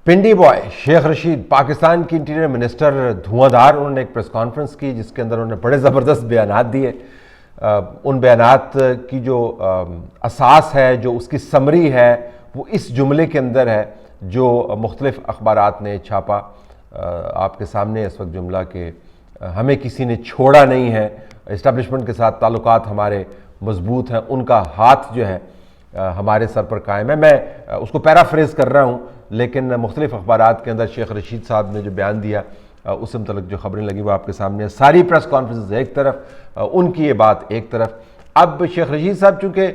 Pindi boy Sheikh Rashid Pakistan کی interior minister دھواں انہوں نے ایک پریس کانفرنس کی جس کے اندر انہوں نے بڑے زبردست بیانات دیے. ان بیانات کی جو اساس ہے, جو اس کی سمری ہے, وہ اس جملے کے اندر ہے جو مختلف اخبارات نے چھاپا. آپ کے سامنے اس وقت جملہ کہ ہمیں کسی نے چھوڑا نہیں ہے, اسٹیبلشمنٹ کے ساتھ تعلقات ہمارے مضبوط ہیں, ان کا ہاتھ جو ہے ہمارے سر پر قائم ہے. میں اس کو پیرافریز کر رہا ہوں, لیکن مختلف اخبارات کے اندر شیخ رشید صاحب نے جو بیان دیا اس سے متعلق جو خبریں لگی وہ آپ کے سامنے ہیں. ساری پریس کانفرنسز ایک طرف, ان کی یہ بات ایک طرف. اب شیخ رشید صاحب چونکہ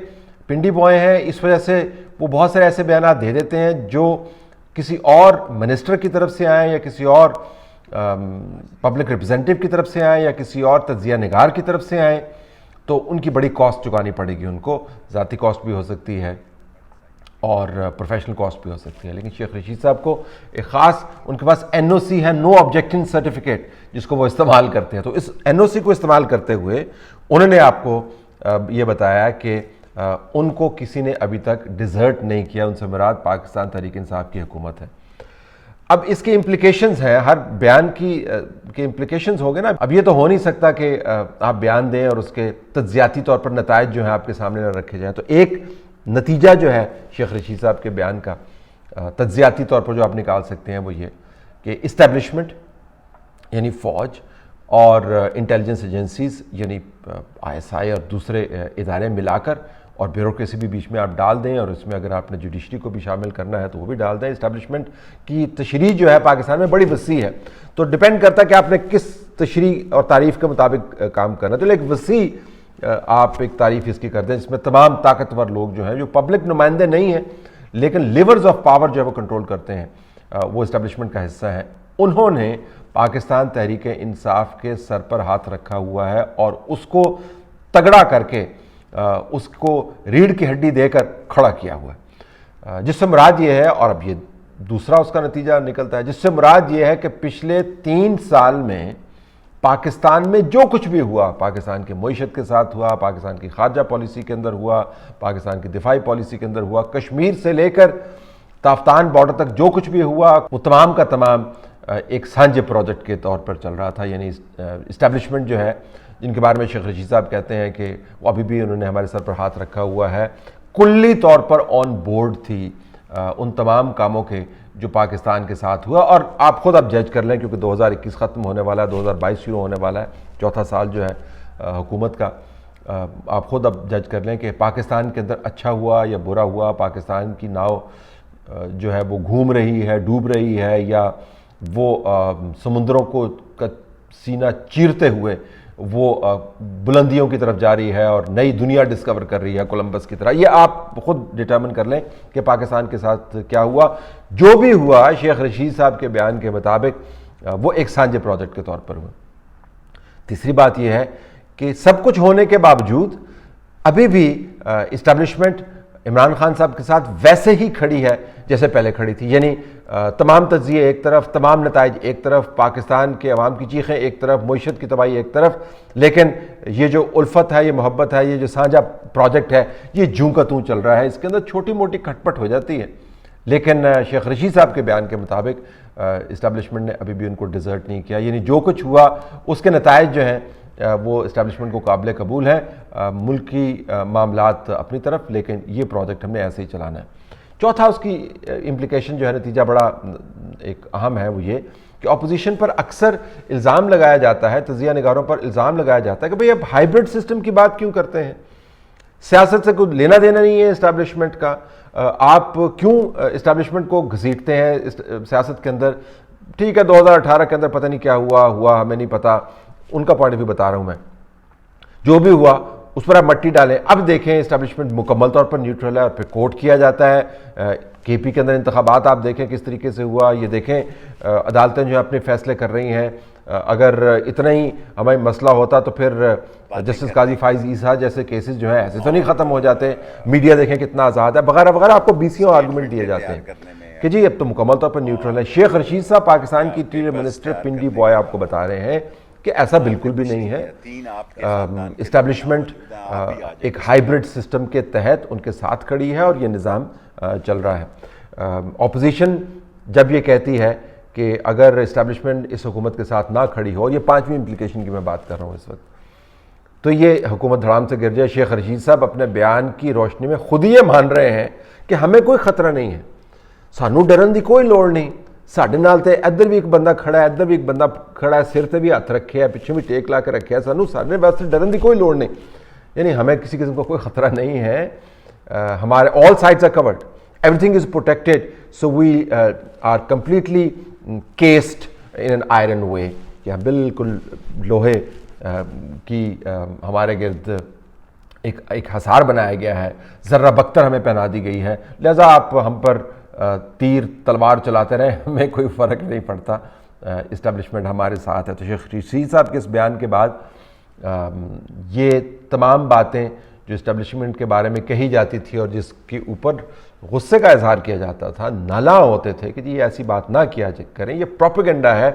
پنڈی بوائے ہیں, اس وجہ سے وہ بہت سارے ایسے بیانات دے دیتے ہیں جو کسی اور منسٹر کی طرف سے آئیں یا کسی اور پبلک ریپرزینٹیو کی طرف سے آئیں یا کسی اور تجزیہ نگار کی طرف سے آئیں تو ان کی بڑی کاسٹ چکانی پڑے گی. ان کو ذاتی کاسٹ بھی ہو سکتی ہے اور پروفیشنل کاسٹ بھی ہو سکتی ہے. لیکن شیخ رشید صاحب کو ایک خاص ان کے پاس NOC ہے, نو آبجیکشن سرٹیفکیٹ, جس کو وہ استعمال کرتے ہیں. تو اس NOC کو استعمال کرتے ہوئے انہوں نے آپ کو یہ بتایا کہ ان کو کسی نے ابھی تک ڈیزرٹ نہیں کیا, ان سے مراد پاکستان تحریک انصاف کی حکومت ہے. اب اس کے امپلیکیشنز ہیں, ہر بیان کی امپلیکیشنز ہو گئے نا. اب یہ تو ہو نہیں سکتا کہ آپ بیان دیں اور اس کے تجزیاتی طور پر نتائج جو ہیں آپ کے سامنے نہ رکھے جائیں. تو ایک نتیجہ جو ہے شیخ رشید صاحب کے بیان کا تجزیاتی طور پر جو آپ نکال سکتے ہیں وہ یہ کہ اسٹیبلشمنٹ یعنی فوج اور انٹیلیجنس ایجنسیز یعنی ISI اور دوسرے ادارے ملا کر, اور بیوروکریسی بھی بیچ میں آپ ڈال دیں, اور اس میں اگر آپ نے جوڈیشری کو بھی شامل کرنا ہے تو وہ بھی ڈال دیں. اسٹیبلشمنٹ کی تشریح جو ہے پاکستان میں بڑی وسیع ہے, تو ڈیپینڈ کرتا ہے کہ آپ نے کس تشریح اور تعریف کے مطابق کام کرنا ہے. تو ایک وسیع آپ ایک تعریف اس کی کر دیں جس میں تمام طاقتور لوگ جو ہیں, جو پبلک نمائندے نہیں ہیں لیکن لیورز آف پاور جو ہے وہ کنٹرول کرتے ہیں, وہ اسٹیبلشمنٹ کا حصہ ہیں. انہوں نے پاکستان تحریک انصاف کے سر پر ہاتھ رکھا ہوا ہے اور اس کو تگڑا کر کے اس کو ریڑھ کی ہڈی دے کر کھڑا کیا ہوا ہے. جس سے مراد یہ ہے, اور اب یہ دوسرا اس کا نتیجہ نکلتا ہے, جس سے مراد یہ ہے کہ پچھلے 3 سال میں پاکستان میں جو کچھ بھی ہوا, پاکستان کی معیشت کے ساتھ ہوا, پاکستان کی خارجہ پالیسی کے اندر ہوا, پاکستان کی دفاعی پالیسی کے اندر ہوا, کشمیر سے لے کر تافتان بارڈر تک جو کچھ بھی ہوا, وہ تمام کا تمام ایک سانجھے پروجیکٹ کے طور پر چل رہا تھا. یعنی اسٹیبلشمنٹ جو ہے, جن کے بارے میں شیخ رشید صاحب کہتے ہیں کہ وہ ابھی بھی انہوں نے ہمارے سر پر ہاتھ رکھا ہوا ہے, کلی طور پر آن بورڈ تھی ان تمام کاموں کے جو پاکستان کے ساتھ ہوا. اور آپ خود اب جج کر لیں, کیونکہ 2021 ختم ہونے والا ہے, 2022 شروع ہونے والا ہے, چوتھا سال جو ہے حکومت کا. آپ خود اب جج کر لیں کہ پاکستان کے اندر اچھا ہوا یا برا ہوا, پاکستان کی ناؤ جو ہے وہ گھوم رہی ہے, ڈوب رہی ہے, یا وہ سمندروں کو سینہ چیرتے ہوئے وہ بلندیوں کی طرف جا رہی ہے اور نئی دنیا ڈسکور کر رہی ہے کولمبس کی طرح. یہ آپ خود ڈٹرمن کر لیں کہ پاکستان کے ساتھ کیا ہوا. جو بھی ہوا شیخ رشید صاحب کے بیان کے مطابق وہ ایک سانجھے پروجیکٹ کے طور پر ہوا. تیسری بات یہ ہے کہ سب کچھ ہونے کے باوجود ابھی بھی اسٹیبلشمنٹ عمران خان صاحب کے ساتھ ویسے ہی کھڑی ہے جیسے پہلے کھڑی تھی. یعنی تمام تجزیے ایک طرف, تمام نتائج ایک طرف, پاکستان کے عوام کی چیخیں ایک طرف, معیشت کی تباہی ایک طرف, لیکن یہ جو الفت ہے, یہ محبت ہے, یہ جو سانجھا پروجیکٹ ہے, یہ جوں کا توں چل رہا ہے. اس کے اندر چھوٹی موٹی کھٹ پٹ ہو جاتی ہے, لیکن شیخ رشید صاحب کے بیان کے مطابق اسٹیبلشمنٹ نے ابھی بھی ان کو ڈیزرٹ نہیں کیا. یعنی جو کچھ ہوا اس کے نتائج جو ہیں وہ اسٹیبلشمنٹ کو قابل قبول ہیں, ملکی معاملات اپنی طرف, لیکن یہ پروجیکٹ ہم نے ایسے ہی چلانا ہے. چوتھا اس کی امپلیکیشن جو ہے, نتیجہ بڑا ایک اہم ہے, وہ یہ کہ اپوزیشن پر اکثر الزام لگایا جاتا ہے, تجزیہ نگاروں پر الزام لگایا جاتا ہے کہ بھئی اب ہائیبرڈ سسٹم کی بات کیوں کرتے ہیں, سیاست سے کوئی لینا دینا نہیں ہے اسٹیبلشمنٹ کا, آپ کیوں اسٹیبلشمنٹ کو گھسیٹتے ہیں سیاست کے اندر. ٹھیک ہے 2018 کے اندر پتہ نہیں کیا ہوا ہمیں نہیں پتا, ان کا پوائنٹ بھی بتا رہا ہوں میں. جو بھی ہوا اس پر آپ مٹی ڈالیں. اب دیکھیں اسٹیبلشمنٹ مکمل طور پر نیوٹرل ہے اور پھر کوٹ کیا جاتا ہے. KP کے اندر انتخابات آپ دیکھیں کس طریقے سے ہوا, یہ دیکھیں عدالتیں جو ہیں اپنے فیصلے کر رہی ہیں. اگر اتنا ہی ہمیں مسئلہ ہوتا تو پھر جسٹس قاضی فائز عیسیٰ جیسے کیسز جو ہیں ایسے تو نہیں ختم ہو جاتے. میڈیا دیکھیں کتنا آزاد ہے وغیرہ وغیرہ. آپ کو 20 آرگومنٹ دیے جاتے ہیں کہ جی اب تو مکمل طور پر نیوٹرل ہے. شیخ رشید صاحب پاکستان کی انٹیریئر منسٹر پنڈی بوائے آپ کو بتا رہے ہیں کہ ایسا بالکل بھی نہیں ہے. اسٹیبلشمنٹ ایک ہائیبرڈ سسٹم کے تحت ان کے ساتھ کھڑی ہے اور یہ نظام چل رہا ہے. اپوزیشن جب یہ کہتی ہے کہ اگر اسٹیبلشمنٹ اس حکومت کے ساتھ نہ کھڑی ہو، اور یہ 5ویں امپلیکیشن کی میں بات کر رہا ہوں اس وقت، تو یہ حکومت دھڑام سے گر جائے۔ شیخ رشید صاحب اپنے بیان کی روشنی میں خود ہی یہ مان رہے ہیں کہ ہمیں کوئی خطرہ نہیں ہے، سانو ڈرن دی کوئی لوڑ نہیں، ساڈے نال تے ادھر بھی ایک بندہ کھڑا ہے، ادھر بھی ایک بندہ کھڑا ہے، سر تے بھی ہاتھ رکھے ہے، پیچھے بھی ٹیک لا کے رکھے ہے، سانو سارے واسطے ڈرن دی کوئی لوڑ نہیں، یعنی ہمیں کسی قسم کا کوئی خطرہ نہیں ہے، ہمارے all sides are covered, everything is protected, so we are completely cased in an iron way، کہ بالکل لوہے کی ہمارے گرد ایک حصار بنایا گیا ہے، ذرہ بختر ہمیں پہنا دی گئی ہے، لہذا آپ ہم پر تیر تلوار چلاتے رہیں، ہمیں کوئی فرق نہیں پڑتا، اسٹیبلشمنٹ ہمارے ساتھ ہے۔ تو شیخ رشید صاحب کے اس بیان کے بعد یہ تمام باتیں جو اسٹیبلشمنٹ کے بارے میں کہی جاتی تھی اور جس کے اوپر غصے کا اظہار کیا جاتا تھا، نالاں ہوتے تھے کہ جی یہ ایسی بات نہ کیا کریں، یہ پروپیگنڈا ہے،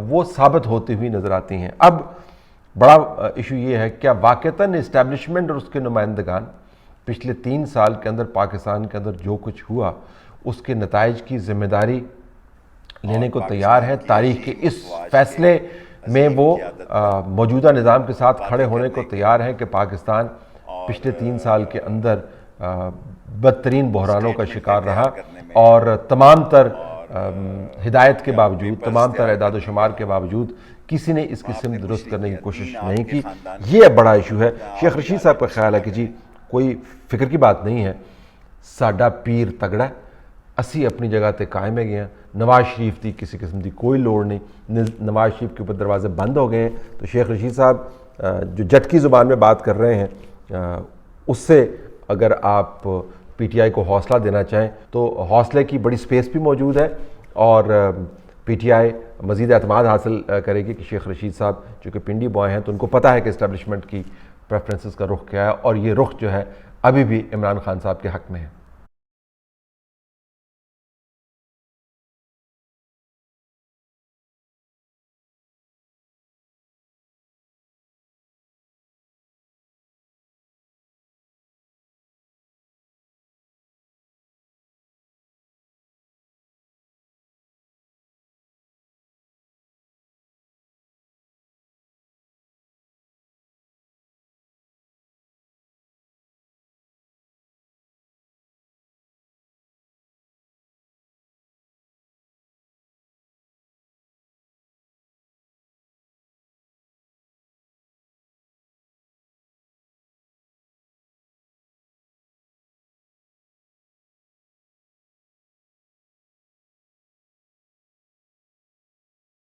وہ ثابت ہوتی ہوئی نظر آتی ہیں۔ اب بڑا ایشو یہ ہے کیا واقعتاً اسٹیبلشمنٹ اور اس کے نمائندگان پچھلے 3 سال کے اندر پاکستان کے اندر جو کچھ ہوا اس کے نتائج کی ذمہ داری لینے کو تیار ہے؟ تاریخ کے اس فیصلے میں وہ موجودہ نظام کے ساتھ کھڑے ہونے کو تیار ہیں کہ پاکستان پچھلے 3 سال کے اندر بدترین بحرانوں کا شکار رہا اور تمام تر ہدایت کے باوجود، تمام تر اعداد و شمار کے باوجود کسی نے اس کی سمت درست کرنے کی کوشش نہیں کی؟ یہ بڑا ایشو ہے۔ شیخ رشید صاحب کا خیال ہے کہ جی کوئی فکر کی بات نہیں ہے، ساڈا پیر تگڑا ہے، اسی اپنی جگہ تے قائم ہے گئے ہیں، نواز شریف دی کسی قسم دی کوئی لوڑ نہیں، نواز شریف کے اوپر دروازے بند ہو گئے ہیں۔ تو شیخ رشید صاحب جو جھٹکی زبان میں بات کر رہے ہیں، اس سے اگر آپ پی ٹی آئی کو حوصلہ دینا چاہیں تو حوصلے کی بڑی سپیس بھی موجود ہے، اور پی ٹی آئی مزید اعتماد حاصل کرے گی کہ شیخ رشید صاحب چونکہ پنڈی بوائے ہیں تو ان کو پتہ ہے کہ اسٹیبلشمنٹ کی پریفرنسز کا رخ کیا ہے، اور یہ رخ جو ہے ابھی بھی عمران خان صاحب کے حق میں ہے۔